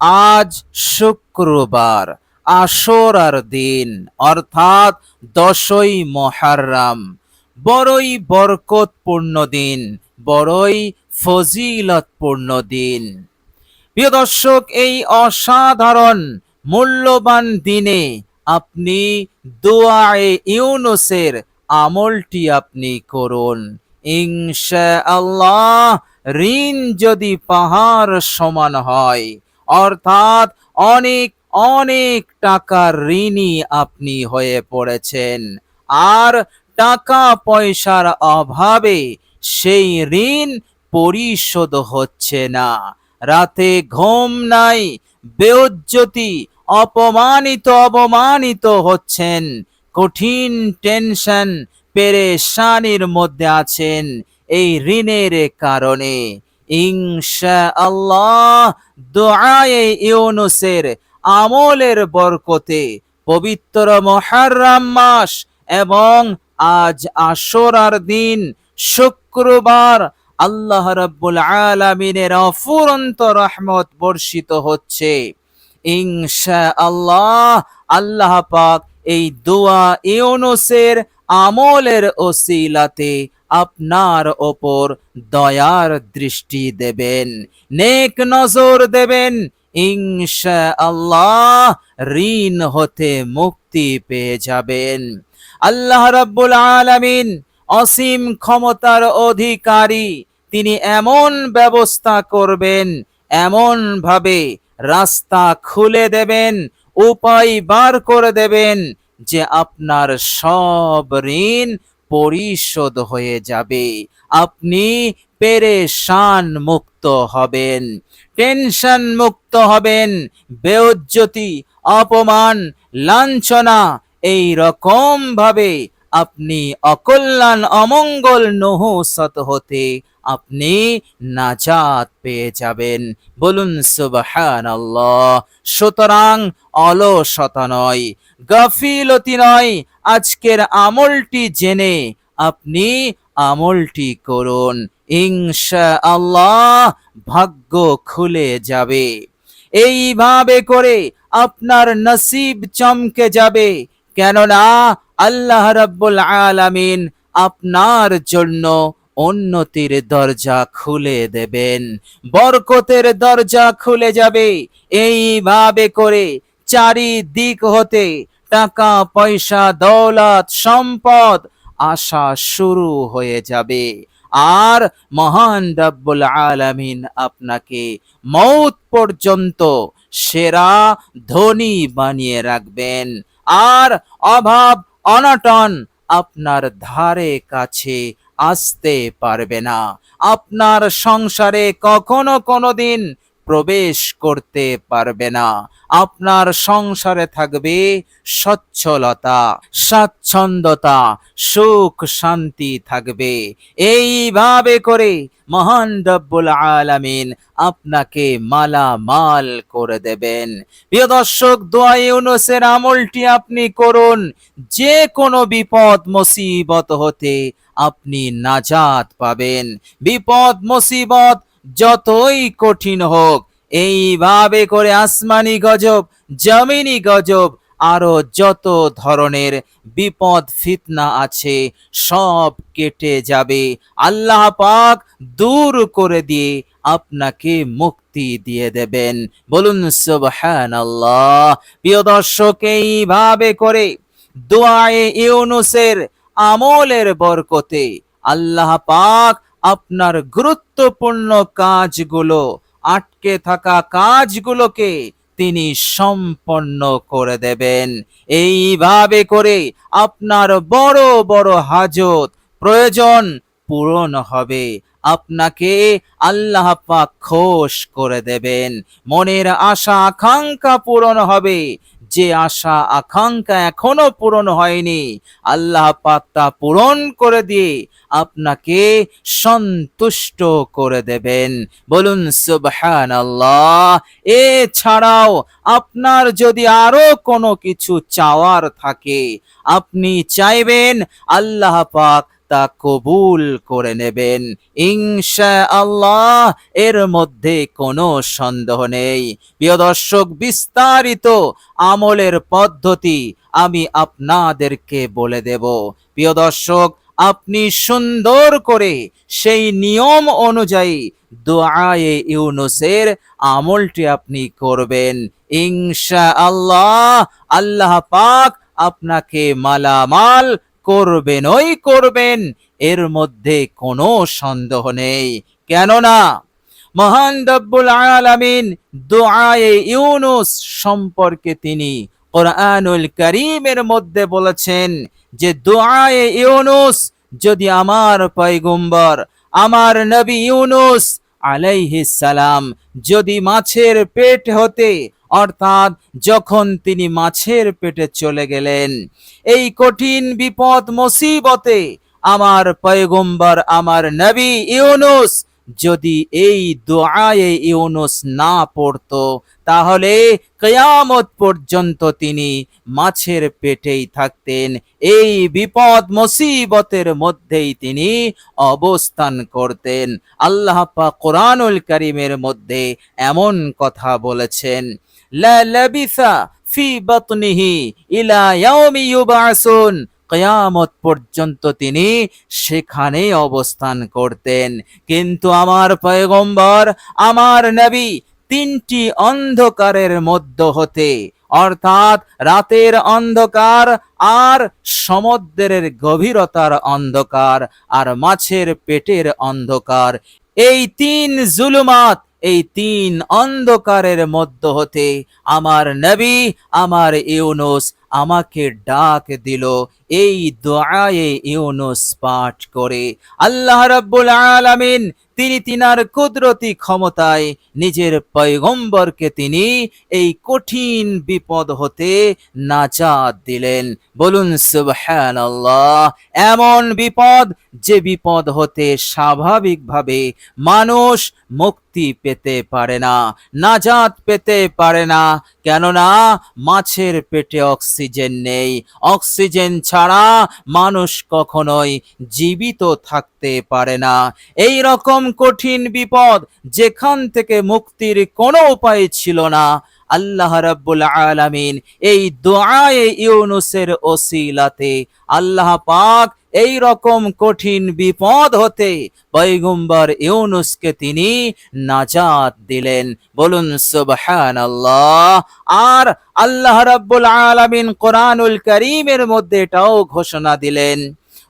আজ শুক্রবার, আশুরার দিন, অর্থাৎ 10ই মুহররম। বড়ই বরকতপূর্ণ দিন, বড়ই ফজিলতপূর্ণ দিন। প্রিয় দর্শক, এই অসাধারণ মূল্যবান দিনে আপনি দোয়ায়ে ইউনুসের আমলটি আপনি করুন। ইনশাআল্লাহ ঋণ যদি পাহাড় সমান হয়, অর্থাৎ অনেক অনেক টাকার ঋণী আপনি হয়ে পড়েছেন, আর টাকা পয়সার অভাবে সেই ঋণ পরিশোধ হচ্ছে না, রাতে ঘুম নাই, বেইজ্জতি, অপমানিত হচ্ছেন, কঠিন টেনশন পেরেশানির মধ্যে আছেন এই ঋণের কারণে, ইনশাআল্লাহ দুআয়ে ইউনুসের আমলের বরকতে পবিত্র মুহররম মাস এবং আজ আশুরার দিন শুক্রবার আল্লাহ রাব্বুল আলামিনের অফুরন্ত রহমত বর্ষিত হচ্ছে। ইনশাআল্লাহ আল্লাহ পাক এই দোয়া ইউনুসের আমলের ওসিলাতে আপনার ওপর দয়ার দৃষ্টি দেবেন, নেক নজর দেবেন। ইনশাআল্লাহ ঋণ হতে মুক্তি পেয়ে যাবেন। আল্লাহ রাব্বুল আলামিন অসীম ক্ষমতার অধিকারী, তিনি এমন ব্যবস্থা করবেন, এমন ভাবে রাস্তা খুলে দেবেন, উপায় বার করে দেবেন যে আপনার সব ঋণ পরিশোধ হয়ে যাবে। আপনি পেরেশান মুক্ত হবেন, টেনশন মুক্ত হবেন, বেইজ্জতি, অপমান, লাঞ্ছনা এই রকম ভাবে আপনি অকল্যাণ, অমঙ্গল, নহুসত হতে আপনি নাজাত পেয়ে যাবেন। বলুন সুবহানাল্লাহ। সুতরাং অলসতা নয়, গাফিলতি নয়, আজকের আমলটি জেনে আপনি আমলটি করুন। ইনশাআল্লাহ ভাগ্য খুলে যাবে। এইভাবে করে আপনার নসিব চমকে যাবে, কেননা আল্লাহ রাব্বুল আলামিন আপনার জন্য উন্নতির দরজা খুলে দেবেন, বরকতের দরজা খুলে যাবে। এইভাবে করে চারিদিক হতে টাকা পয়সা, দৌলত, সম্পদ আসা শুরু হয়ে যাবে, আর মহান রব্বুল আলামিন আপনাকে মৌত পর্যন্ত সেরা ধনী বানিয়ে রাখবেন, আর অভাব অনটন আপনার ধারে কাছে আসতে পারবে না। আপনার সংসারে কখনো কোনোদিন প্রবেশ করতে পারবে না। আপনার সংসারে থাকবে সচ্ছলতা, স্বাচ্ছন্দ্যতা, সুখ শান্তি থাকবে। এইভাবে করে মহান রব্বুল আলামিন আপনাকে মালামাল করে দেবেন। প্রিয় দর্শক, দোয়া ইউনুসের আমলটি আপনি করুন, যে কোনো বিপদ মুসিবত হতে আপনি নাজাত পাবেন। বিপদ মুসিবত যতই কঠিন হোক, এইভাবে করে আসমানি গজব, জমিনি গজব, আরো যত ধরনের বিপদ ফিতনা আছে সব কেটে যাবে। আল্লাহ পাক দূর করে দিয়ে আপনাকে মুক্তি দিয়ে দেবেন। বলুন সুবহানাল্লাহ। প্রিয় দর্শক, এইভাবে করে দোয়ায়ে ইউনুসের আমলের বরকতে আল্লাহ পাক আপনার গুরুত্বপূর্ণ কাজগুলো, আটকে থাকা কাজগুলোকে তিনি সম্পন্ন করে দেবেন। এইভাবে করে আপনার বড় বড় হাজত, প্রয়োজন পূরণ হবে। আপনাকে আল্লাহ পাক খুশ করে দেবেন, মনের আশা আকাঙ্ক্ষা পূরণ হবে। যে আশা আকাঙ্ক্ষা এখনো পূরণ হয়নি, আল্লাহ পাক তা পূরণ করে দিয়ে আপনাকে সন্তুষ্ট করে দেবেন। বলুন সুবহানাল্লাহ। এছাড়াও আপনার যদি আরো কোনো কিছু চাওয়ার থাকে, আপনি চাইবেন আল্লাহ পাক তা কবুল করে নেবেন ইনশাআল্লাহ। এর মধ্যে কোনো সন্দেহ নেই। প্রিয় দর্শক, বিস্তারিত আমলের পদ্ধতি আমি আপনাদেরকে বলে দেব। প্রিয় দর্শক, আপনি সুন্দর করে সেই নিয়ম অনুযায়ী দুআয়ে ইউনুসের আমলটি আপনি করবেন ইনশাআল্লাহ। আল্লাহ পাক আপনাকে মালামাল করবেনই করবেন, এর মধ্যে কোনো সন্দেহ নেই। কেননা মহান রব্বুল আলামিন দুআয়ে ইউনুস সম্পর্কে তিনি কোরআনুল কারীমের মধ্যে বলেছেন যে দুআয়ে ইউনুস যদি আমার পয়গম্বর, আমার নবী ইউনুস আলাইহিস সালাম যদি মাছের পেট হতে, অর্থাৎ যখন তিনি মাছের পেটে চলে গেলেন, এই কঠিন বিপদ মুসিবতে আমার পয়গম্বর, আমার নবী ইউনুস যদি এই দুআয়ে ইউনুস না পড়তো, তাহলে কিয়ামত পর্যন্ত তিনি মাছের পেটেই থাকতেন, এই বিপদ মুসিবতের মধ্যেই তিনি অবস্থান করতেন। আল্লাহ পাক কোরআনুল কারীমের মধ্যে এমন কথা বলেছেন, লা লাবিসা ফি বাতনিহি ইলা ইয়াউমি ইউবাসুন, কিয়ামত পর্যন্ত তিনি সেখানে অবস্থান করতেন। কিন্তু আমার পয়গম্বর, আমার নবী তিনটি অন্ধকারের মধ্য হতে, অর্থাৎ রাতের অন্ধকার, আর সমুদ্রের গভীরতার অন্ধকার, আর মাছের পেটের অন্ধকার, এই তিন জুলুমাত, এই তিন অন্ধকারের মধ্য হতে আমার নবী, আমার ইউনুস আমাকে ডাক দিল এই দুআয়ে ইউনুস পাঠ করে। আল্লাহ রাব্বুল আলামিন তিনি তিনার কুদরতি ক্ষমতায় নিজের পয়গম্বরকে তিনি এই কঠিন বিপদ হতে নাজাত দিলেন। বলুন সুবহানাল্লাহ। এমন বিপদ, যে বিপদ হতে স্বাভাবিকভাবে মানুষ মুক্তি পেতে পারে না, নাজাত পেতে পারে না। কেননা মাছের পেটে অক্সিজেন নেই, অক্সিজেন ছাড়া মানুষ কখনোই জীবিত থাকতে পারে না। এই রকম কঠিন বিপদ, যেখান থেকে মুক্তির কোনো উপায় ছিল না, আল্লাহ রাব্বুল আলামিন এই দুআয়ে ইউনুসের ওসিলাতে আল্লাহ পাক এই রকম কঠিন বিপদ হতে পয়গম্বর ইউনুসকে তিনি নাজাত দিলেন। বলুন সুবহানাল্লাহ। আর আল্লাহ রাব্বুল আলামিন কোরআনুল কারীমের মধ্যে এটাও ঘোষণা দিলেন,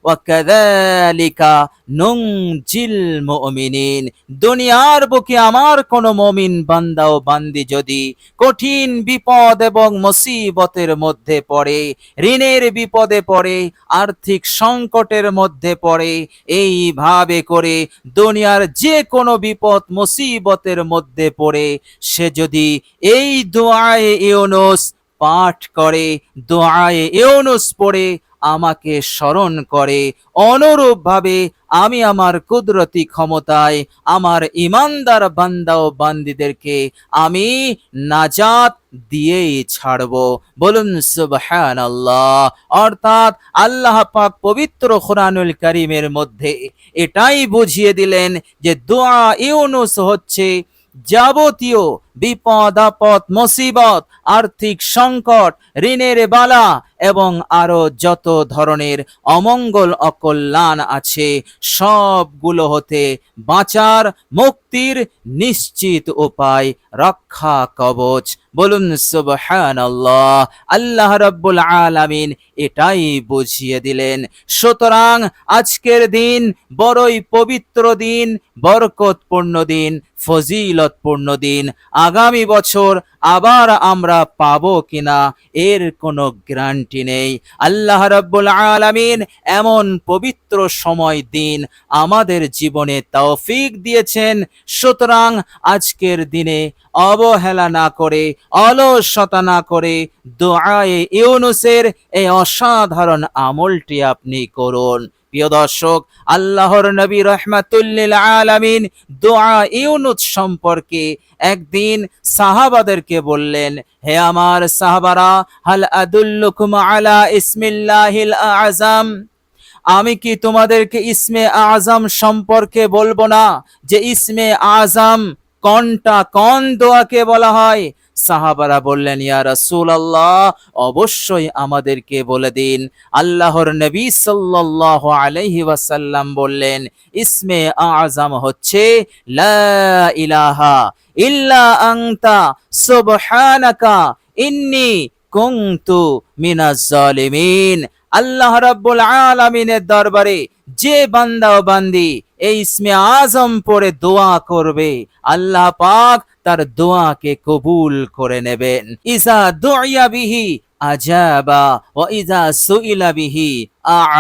ওয়াকাযালিকা নুনজিল মুমিনিন, দুনিয়ার বুকে আমার কোন মুমিন বান্দা ও বান্দি যদি কঠিন বিপদ এবং মুসিবতের মধ্যে পড়ে, ঋণের বিপদে পড়ে, আর্থিক সংকটের মধ্যে পড়ে, এইভাবে করে দুনিয়ার যে কোনো বিপদ মুসিবতের মধ্যে পড়ে, সে যদি এই দুআয়ে ইউনুস পাঠ করে, দুআয়ে ইউনুস পড়ে আমাকে স্মরণ করে, অনুরূপভাবে আমি আমার কুদরতি ক্ষমতায় আমার ইমানদার বান্দা ও বান্দীদেরকে আমি নাজাত দিয়েই ছাড়ব। বলুন সুবহানাল্লাহ। অর্থাৎ আল্লাহ পাক পবিত্র কোরআনুল কারীমের মধ্যে এটাই বুঝিয়ে দিলেন যে দুআ ইউনুস হচ্ছে যাবতীয় বিপদ আপদ মুসিবত, আর্থিক সংকট, ঋণের বালা এবং আরো যত ধরনের অমঙ্গল অকল্যাণ আছে, সবগুলো হতে বাঁচার, মুক্তির নিশ্চিত উপায়, রক্ষা কবচ। বলুন সুবহানাল্লাহ। আল্লাহ রাব্বুল আলামিন এটাই বুঝিয়ে দিলেন। সুতরাং আজকের দিন বড়ই পবিত্র দিন, বরকতপূর্ণ দিন, ফজিলতপূর্ণ দিন। আগামী বছর আবার আমরা পাবো কিনা এর কোনো গ্যারান্টি নেই। আল্লাহ রাব্বুল আলামিন এমন পবিত্র সময় দিন আমাদের জীবনে তৌফিক দিয়েছেন। সুতরাং আজকের দিনে অবহেলা না করে, অলসতা না করে দুআয়ে ইউনুসের এই অসাধারণ আমলটি আপনি করুন। প্রিয় দর্শক, আল্লাহর নবী রাহমাতুল লিল আলামিন দুআ ইউনুস সম্পর্কে একদিন সাহাবাদেরকে বললেন, হে আমার সাহাবারা, হাল আদুল্লুকুম আলা ইসমিল্লাহিল আযম, আমি কি তোমাদেরকে ইসমে আজম সম্পর্কে বলবো না যে ইসমে আজম কোনটা, কোন দোয়াকে বলা হয়? সাহাবারা বললেন, ইয়া রাসূলুল্লাহ, অবশ্যই আমাদেরকে বলে দিন। আল্লাহর নবী সাল্লাল্লাহু আলাইহি ওয়াসাল্লাম বললেন, ইসমে আজম হচ্ছে লা ইলাহা ইল্লা আনতা সুবহানাকা ইন্নী কুনতু মিনাজ জালিমিন। আল্লাহ রাব্বুল আলামিনের দরবারে যে বান্দা ও বান্দি এই ইসমে আজম পড়ে দোয়া করবে, আল্লাহ পাক তার দোয়াকে কবুল করে নেবেন। ইজা দুইয়া বিহি আজাবা ওয়া ইজা সুইলা বিহি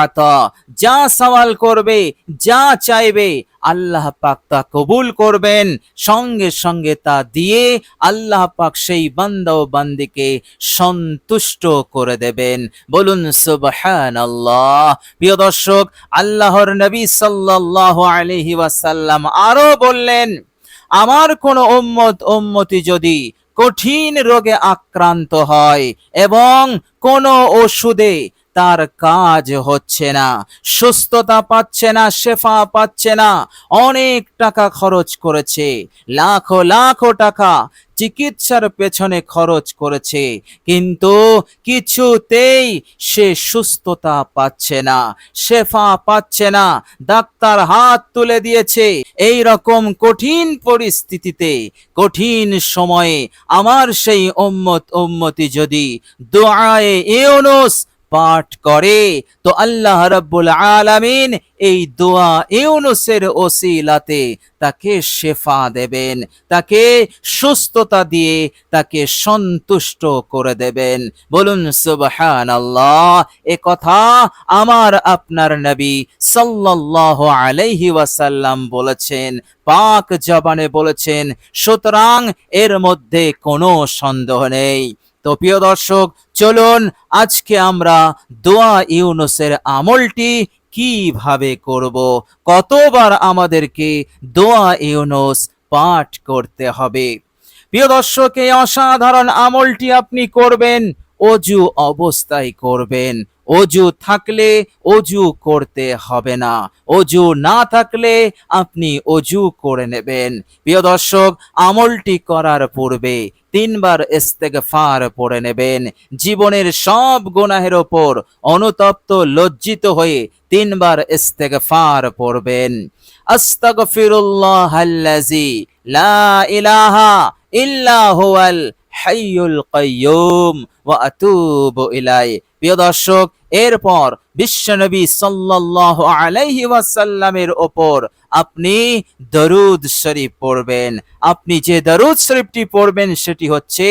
আতা। যা সওয়াল করবে, যা চাইবে, আল্লাহ পাক তা কবুল করবেন, সঙ্গে সঙ্গে তা দিয়ে আল্লাহ পাক সেই বান্দা ও বান্দিকে সন্তুষ্ট করে দেবেন। বলুন সুবহানাল্লাহ। প্রিয় দর্শক, আল্লাহর নবী সাল্লাল্লাহু আলাইহি ওয়াসাল্লাম আরো বললেন, আমার কোন উম্মতি যদি কঠিন রোগে আক্রান্ত হয় এবং কোন ওষুধে তার কাজ হচ্ছে না, সুস্থতা পাচ্ছে না, শেফা পাচ্ছে না, অনেক টাকা খরচ করেছে, লাখো লাখো টাকা চিকিৎসার পেছনে খরচ করেছে, কিন্তু কিছুতেই সে সুস্থতা পাচ্ছে না, শেফা পাচ্ছে না, ডাক্তার হাত তুলে দিয়েছে। এই রকম কঠিন পরিস্থিতিতে, কঠিন সময়ে আমার সেই উম্মতি যদি দুআয়ে ইউনুস পাঠ করে, তো আল্লাহ রাব্বুল আলামিন এই দোয়া ইউনুসের ওসিলাতে তাকে শেফা দেবেন, তাকে সুস্থতা দিয়ে তাকে সন্তুষ্ট করে দেবেন। বলুন সুবহানাল্লাহ। এ কথা আমার আপনার নবী সাল্লাল্লাহু আলাইহি ওয়াসাল্লাম বলেছেন, পাক জবানে বলেছেন, সুতরাং এর মধ্যে কোনো সন্দেহ নেই। তো প্রিয় দর্শক, চলুন আজকে আমরা দোয়া ইউনুসের আমলটি কিভাবে করব, কতবার আমাদেরকে দোয়া ইউনুস পাঠ করতে হবে। প্রিয় দর্শক, এই অসাধারণ আমলটি আপনি করবেন অজু অবস্থায় করবেন। অজু থাকলে অজু করতে হবে না, অজু না থাকলে আপনি অজু করে নেবেন। প্রিয় দর্শক, আমলটি করার পূর্বে 3 বার ইস্তেগফার পড়ে নেবেন। জীবনের সব গুনাহের ওপর অনুতপ্ত লজ্জিত হয়ে 3 বার ইস্তেগফার পড়বেন। আস্তাগফিরুল্লাহাল্লাযী লা ইলাহা ইল্লা হুয়াল হাইয়ুল কাইয়্যুম ওয়া আতুবু ইলাইহি। প্রিয় দর্শক, এরপর বিশ্বনবী সাল্লাল্লাহু আলাইহি ওয়াসাল্লামের ওপর আপনি দরুদ শরীফ পড়বেন। আপনি যে দরুদ শরীফটি পড়বেন সেটি হচ্ছে,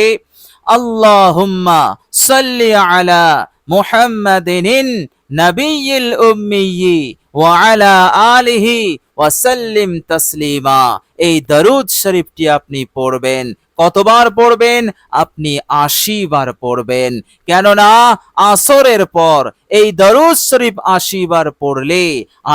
আল্লাহুম্মা সাল্লি আলা মুহাম্মাদিন নাবিয়্যিল উম্মিয়্যি ওয়া আলা আলিহি ওয়া সাল্লিম তাসলিমা। এই দরুদ শরীফটি আপনি পড়বেন। কতবার পড়বেন? আপনি 80 বার পড়বেন। কেননা আসরের পর এই দরুদ শরীফ 80 বার পড়লে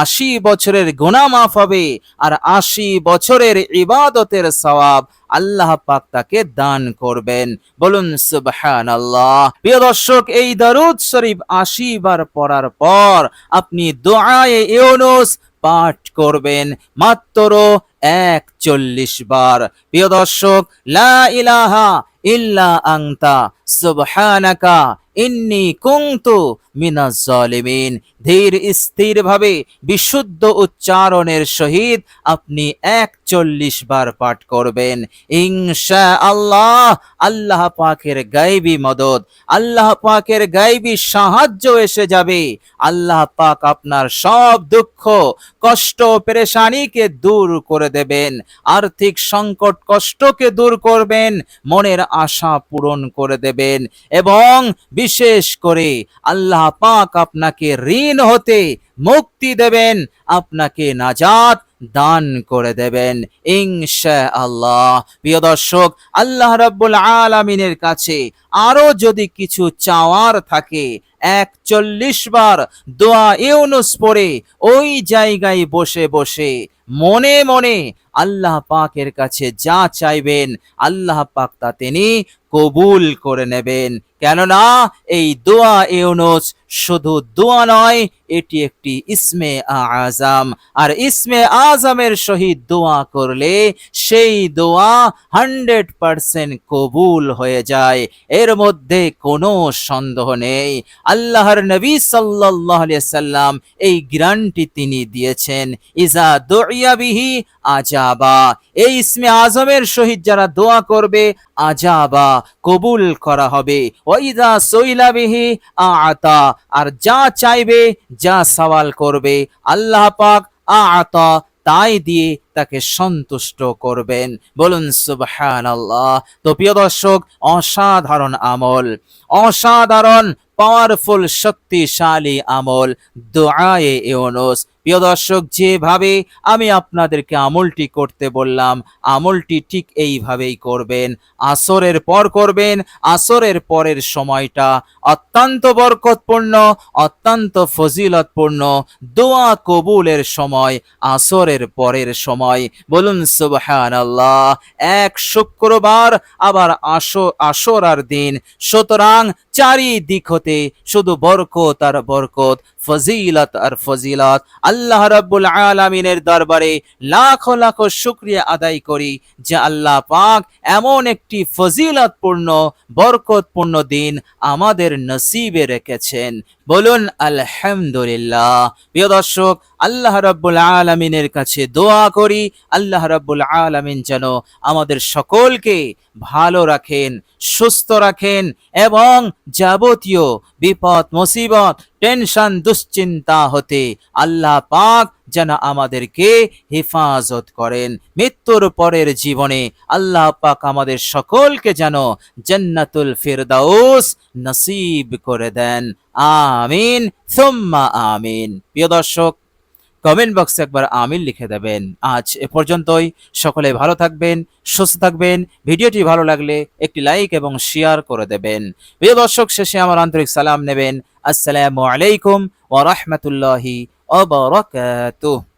80 বছরের গুনাহ মাফ হবে, আর 80 বছরের ইবাদতের সওয়াব আল্লাহ পাক তাকে দান করবেন। বলুন সুবহানাল্লাহ। প্রিয় দর্শক, এই দরুদ শরীফ 80 বার পড়ার পর আপনি দোয়ায়ে ইউনুস পাঠ করবেন মাত্র 41 বার। প্রিয় দর্শক, লা ইলাহা ইল্লা আনতা সুবহানাকা ইন্নী কুনতু মিনাজ জালিমিন। ধীর স্থির ভাবে বিশুদ্ধ উচ্চারণের সহিত আপনি 41 বার পাঠ করবেন। ইনশাআল্লাহ আল্লাহ পাকের গায়বী মদদ, আল্লাহ পাকের গায়বী সাহায্য এসে যাবে। আল্লাহ পাক আপনার সব দুঃখ, কষ্ট, পেরেশানিকে দূর করে দেবেন, আর্থিক সংকট কষ্টকে দূর করবেন, মনের আশা পূরণ করে দেবেন, এবং বিশেষ করে আল্লাহ পাক আপনাকে ঋণ হতে মুক্তি দেবেন, আপনাকে নাজাত দান করে দেবেন ইনশাআল্লাহ। প্রিয় দর্শক, আল্লাহ রাব্বুল আলামিনের কাছে আরো যদি কিছু চাওয়ার থাকে, 41 বার দোয়া ইউনুস পড়ে ওই জায়গায় বসে বসে মনে মনে আল্লাহ পাকের কাছে যা চাইবেন আল্লাহ পাক তা তিনি কবুল করে নেবেন। কেননা এই দোয়া ইউনুস শুধু দোয়া নয়, এটি একটি ইসমে আজম, আর ইসমে আজমের সহিত দোয়া করলে সেই দোয়া 100% কবুল হয়ে যায়, এর মধ্যে কোনো সন্দেহ নেই। আল্লাহর নবী সাল্লাল্লাহু আলাইহি সাল্লাম এই গ্যারান্টি তিনি দিয়েছেন, ইজা দুইয়া বিহি আজাবা, এই ইসমে আজমের সহিত যারা দোয়া করবে আজাবা, কবুল করা হবে। ওয়াইদা সুইলা বিহি আতা, আর যা চাইবে যা সওয়াল করবে আল্লাহ পাক আতা, তাই দিয়ে তাকে সন্তুষ্ট করবেন। বলুন সুবহানাল্লাহ। তো প্রিয় দর্শক, অসাধারণ আমল, অসাধারণ পাওয়ারফুল শক্তিশালী আমল দুআয়ে ইউনুস। প্রিয় দর্শক, যেভাবে আমি আপনাদেরকে আমলটি করতে বললাম, আমলটি ঠিক এইভাবেই করবেন। আসরের পর করবেন। আসরের পরের সময়টা অত্যন্ত বরকতপূর্ণ, অত্যন্ত ফজিলতপূর্ণ, দোয়া কবুলের সময় আসরের পরের সময়। বলুন সুবহানাল্লাহ। এক শুক্রবার আবার আসরার দিন, সুতরাং চারিদিক হতে শুধু বরকত আর বরকত, ফজিলত আর ফজিলত। আল্লাহ রাব্বুল আলামিনের দরবারে লাখো লাখো শুকরিয়া আদায় করি যে আল্লাহ পাক এমন একটি ফজিলতপূর্ণ বরকতপূর্ণ দিন আমাদের নসিবে রেখেছেন। বলুন আলহামদুলিল্লাহ। প্রিয় দর্শক, আল্লাহ রাব্বুল আলামিনের কাছে দোয়া করি আল্লাহ রাব্বুল আলামিন যেন আমাদের সকলকে ভালো রাখেন, সুস্থ রাখেন, এবং যাবতীয় বিপদ মুসিবত, টেনশন, দুশ্চিন্তা হতে আল্লাহ পাক যেন আমাদেরকে হেফাজত করেন। মৃত্যুর পরের জীবনে আল্লাহ পাক আমাদের সকলকে যেন জান্নাতুল ফিরদাউস নসিব করে দেন। আমিন সুম্মা আমিন। প্রিয় দর্শক, কমেন্ট বক্সে একবার আমিন লিখে দেবেন। আজ এ পর্যন্তই। সকলে ভালো থাকবেন, সুস্থ থাকবেন। ভিডিওটি ভালো লাগলে একটি লাইক এবং শেয়ার করে দেবেন। প্রিয় দর্শক, শেষে আমার আন্তরিক সালাম নেবেন। আসসালামু আলাইকুম ওয়া রাহমাতুল্লাহি ওয়া বারাকাতুহু।